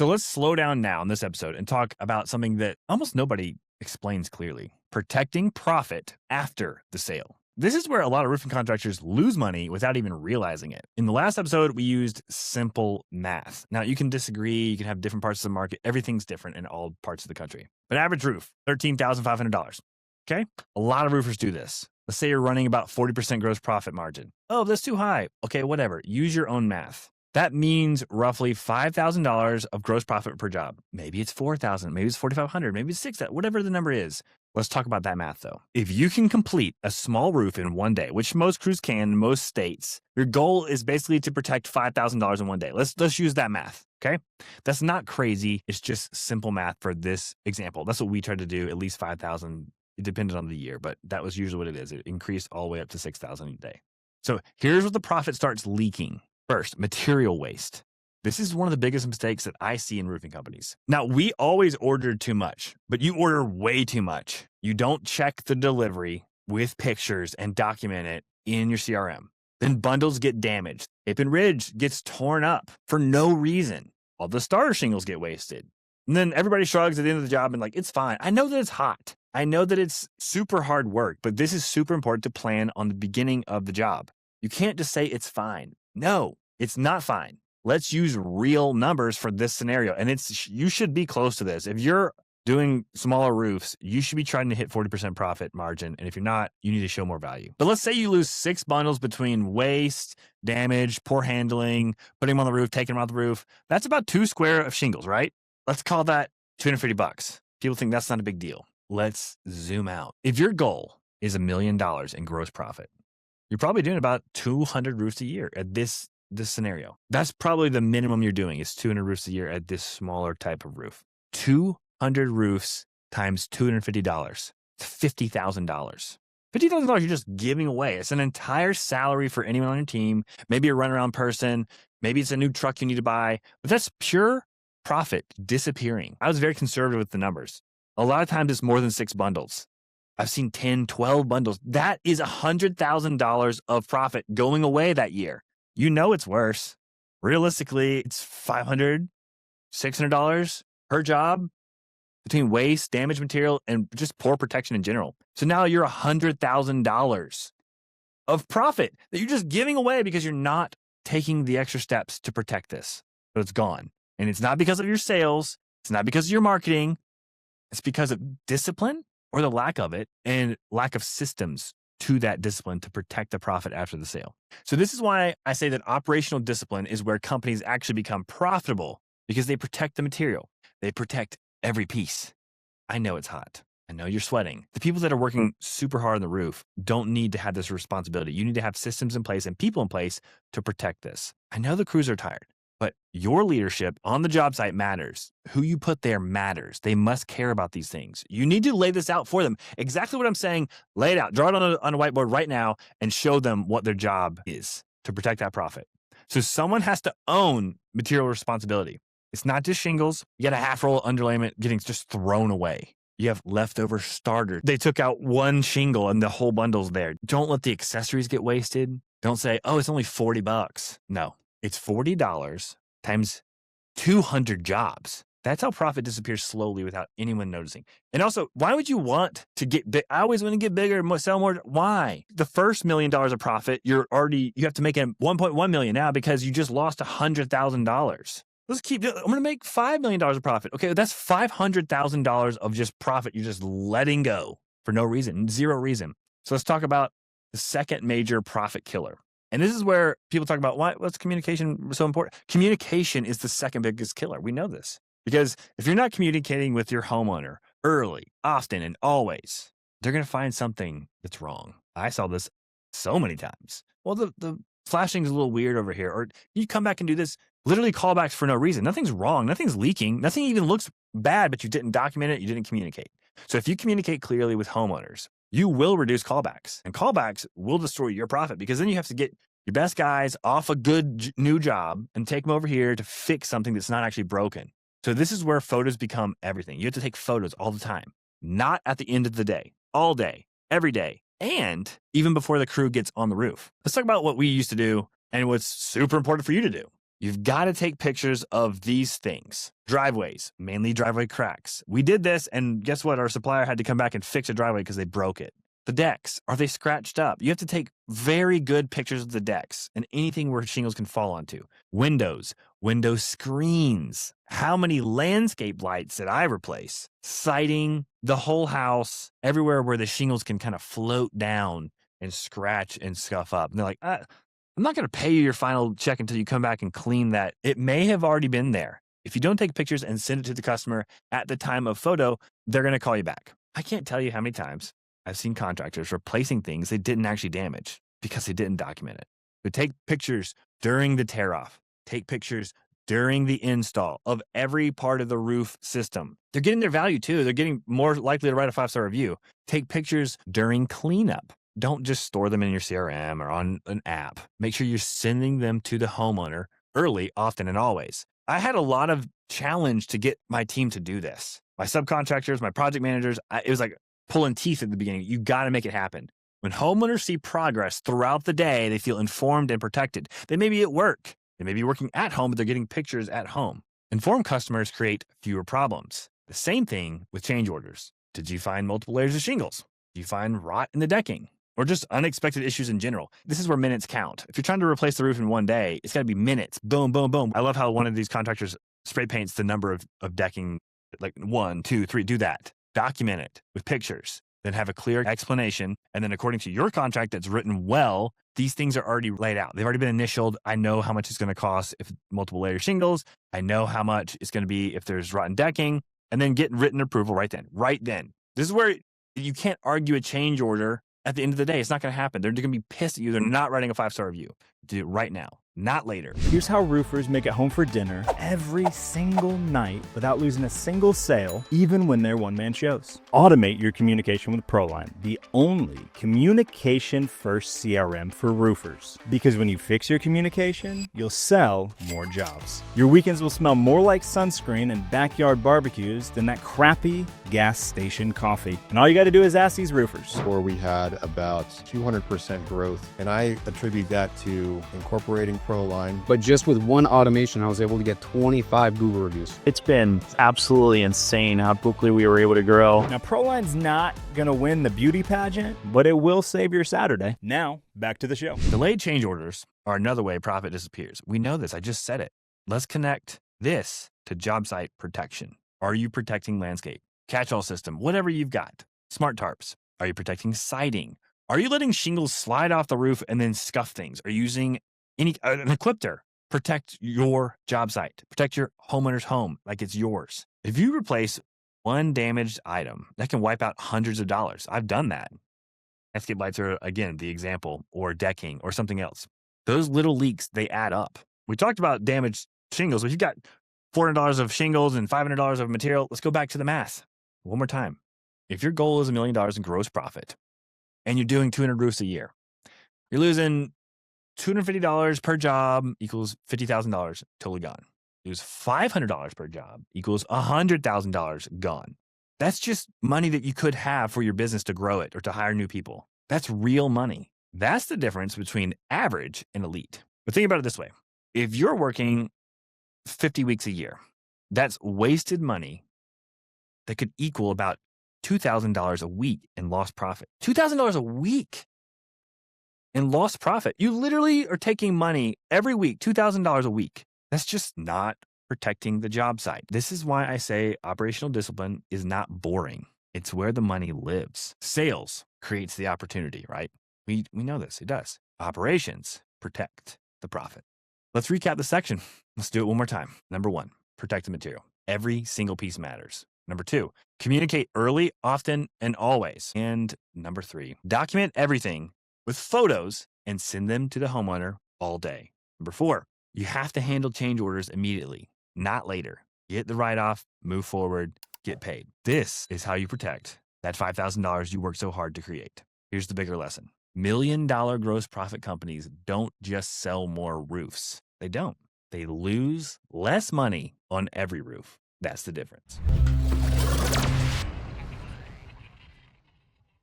So let's slow down now in this episode and talk about something that almost nobody explains clearly: protecting profit after the sale. This is where a lot of roofing contractors lose money without even realizing it. In the last episode, we used simple math. Now, you can disagree. You can have different parts of the market. Everything's different in all parts of the country. But average roof, $13,500. Okay? A lot of roofers do this. Let's say you're running about 40% gross profit margin. Oh, that's too high. Okay, whatever. Use your own math. That means roughly $5,000 of gross profit per job. Maybe it's $4,000, maybe it's $4,500, maybe it's $6,000, whatever the number is. Let's talk about that math though. If you can complete a small roof in one day, which most crews can in most states, your goal is basically to protect $5,000 in one day. Let's use that math, okay? That's not crazy. It's just simple math for this example. That's what we tried to do, at least 5,000. It depended on the year, but that was usually what it is. It increased all the way up to 6,000 a day. So here's what the profit starts leaking. First, material waste. This is one of the biggest mistakes that I see in roofing companies. Now, we always order too much, but you order way too much. You don't check the delivery with pictures and document it in your CRM. Then bundles get damaged. Hip and ridge gets torn up for no reason. All the starter shingles get wasted. And then everybody shrugs at the end of the job and like, it's fine. I know that it's hot. I know that it's super hard work, but this is super important to plan on the beginning of the job. You can't just say it's fine. No, it's not fine. Let's use real numbers for this scenario. And you should be close to this. If you're doing smaller roofs, you should be trying to hit 40% profit margin. And if you're not, you need to show more value. But let's say you lose 6 bundles between waste, damage, poor handling, putting them on the roof, taking them off the roof. That's about 2 square of shingles, right? Let's call that $250. People think that's not a big deal. Let's zoom out. If your goal is $1 million in gross profit, you're probably doing about 200 roofs a year at this scenario. That's probably the minimum you're doing is 200 roofs a year at this smaller type of roof. 200 roofs times $250, it's $50,000. $50,000 you're just giving away. It's an entire salary for anyone on your team. Maybe a runaround person. Maybe it's a new truck you need to buy. But that's pure profit disappearing. I was very conservative with the numbers. A lot of times it's more than 6 bundles. I've seen 10, 12 bundles. That is $100,000 of profit going away that year. You know it's worse. Realistically, it's $500, $600 per job between waste, damaged material, and just poor protection in general. So now you're $100,000 of profit that you're just giving away because you're not taking the extra steps to protect this. So it's gone. And it's not because of your sales. It's not because of your marketing. It's because of discipline or the lack of it and lack of systems to that discipline to protect the profit after the sale. So this is why I say that operational discipline is where companies actually become profitable, because they protect the material. They protect every piece. I know it's hot. I know you're sweating. The people that are working super hard on the roof don't need to have this responsibility. You need to have systems in place and people in place to protect this. I know the crews are tired, but your leadership on the job site matters. Who you put there matters. They must care about these things. You need to lay this out for them. Exactly what I'm saying, lay it out. Draw it on a whiteboard right now and show them what their job is to protect that profit. So someone has to own material responsibility. It's not just shingles. You got a half roll underlayment getting just thrown away. You have leftover starters. They took out one shingle and the whole bundle's there. Don't let the accessories get wasted. Don't say, oh, it's only $40. No. It's $40 times 200 jobs. That's how profit disappears slowly without anyone noticing. And also, why would you want to get big? I always want to get bigger, sell more. Why? The first $1 million of profit, you have to make it 1.1 million now because you just lost $100,000. Let's keep doing. I'm going to make $5 million of profit. Okay, that's $500,000 of just profit you're just letting go for no reason, 0 reason. So let's talk about the second major profit killer. And this is where people talk about what's communication so important. Communication is the second biggest killer. We know this because if you're not communicating with your homeowner early, often, and always, they're going to find something that's wrong. I saw this so many times. Well, the flashing is a little weird over here. Or you come back and do this, literally callbacks for no reason. Nothing's wrong. Nothing's leaking. Nothing even looks bad, but you didn't document it. You didn't communicate. So if you communicate clearly with homeowners, you will reduce callbacks, and callbacks will destroy your profit because then you have to get your best guys off a good new job and take them over here to fix something that's not actually broken. So this is where photos become everything. You have to take photos all the time, not at the end of the day, all day, every day, and even before the crew gets on the roof. Let's talk about what we used to do and what's super important for you to do. You've got to take pictures of these things. Driveways, mainly driveway cracks. We did this, and guess what? Our supplier had to come back and fix a driveway because they broke it. The decks, are they scratched up? You have to take very good pictures of the decks and anything where shingles can fall onto. Windows, window screens. How many landscape lights did I replace? Siding, the whole house, everywhere where the shingles can kind of float down and scratch and scuff up. And they're like, I'm not going to pay you your final check until you come back and clean that. It may have already been there. If you don't take pictures and send it to the customer at the time of photo, they're going to call you back. I can't tell you how many times I've seen contractors replacing things they didn't actually damage because they didn't document it. But take pictures during the tear off. Take pictures during the install of every part of the roof system. They're getting their value too. They're getting more likely to write a 5-star review. Take pictures during cleanup. Don't just store them in your CRM or on an app. Make sure you're sending them to the homeowner early, often, and always. I had a lot of challenge to get my team to do this. My subcontractors, my project managers, it was like pulling teeth at the beginning. You got to make it happen. When homeowners see progress throughout the day, they feel informed and protected. They may be at work. They may be working at home, but they're getting pictures at home. Informed customers create fewer problems. The same thing with change orders. Did you find multiple layers of shingles? Did you find rot in the decking? Or just unexpected issues in general? This is where minutes count. If you're trying to replace the roof in one day, it's got to be minutes. Boom, boom, boom. I love how one of these contractors spray paints the number of decking, like 1, 2, 3. Do that. Document it with pictures. Then have a clear explanation. And then according to your contract that's written well, these things are already laid out. They've already been initialed. I know how much it's going to cost if multiple layer shingles. I know how much it's going to be if there's rotten decking. And then get written approval right then. Right then. This is where you can't argue a change order. At the end of the day, it's not going to happen. They're going to be pissed at you. They're not writing a 5-star review. Do it right now, not later. Here's how roofers make it home for dinner every single night without losing a single sale, even when they're one-man shows. Automate your communication with ProLine, the only communication-first CRM for roofers. Because when you fix your communication, you'll sell more jobs. Your weekends will smell more like sunscreen and backyard barbecues than that crappy gas station coffee. And all you got to do is ask these roofers. Before we had about 200% growth, and I attribute that to incorporating ProLine. But just with one automation, I was able to get 25 Google reviews. It's been absolutely insane how quickly we were able to grow. Now, ProLine's not going to win the beauty pageant, but it will save your Saturday. Now, back to the show. Delayed change orders are another way profit disappears. We know this. I just said it. Let's connect this to job site protection. Are you protecting landscape? Catch-all system, whatever you've got. Smart tarps. Are you protecting siding? Are you letting shingles slide off the roof and then scuff things? Are you using an Equipter? Protect your job site. Protect your homeowner's home like it's yours. If you replace one damaged item, that can wipe out hundreds of dollars. I've done that. Landscape lights are, again, the example, or decking, or something else. Those little leaks, they add up. We talked about damaged shingles. If you've got $400 of shingles and $500 of material, let's go back to the math. One more time. If your goal is $1 million in gross profit and you're doing 200 roofs a year, you're losing $250 per job equals $50,000 totally gone. Lose $500 per job equals $100,000 gone. That's just money that you could have for your business to grow it or to hire new people. That's real money. That's the difference between average and elite. But think about it this way. If you're working 50 weeks a year, that's wasted money that could equal about $2,000 a week in lost profit. $2,000 a week in lost profit. You literally are taking money every week, $2,000 a week. That's just not protecting the job site. This is why I say operational discipline is not boring. It's where the money lives. Sales creates the opportunity, right? We know this. It does. Operations protect the profit. Let's recap the section. Let's do it one more time. Number 1, protect the material. Every single piece matters. Number 2, communicate early, often, and always. And number 3, document everything with photos and send them to the homeowner all day. Number 4, you have to handle change orders immediately, not later. Get the write-off, move forward, get paid. This is how you protect that $5,000 you worked so hard to create. Here's the bigger lesson. $1 million gross profit companies don't just sell more roofs. They don't. They lose less money on every roof. That's the difference.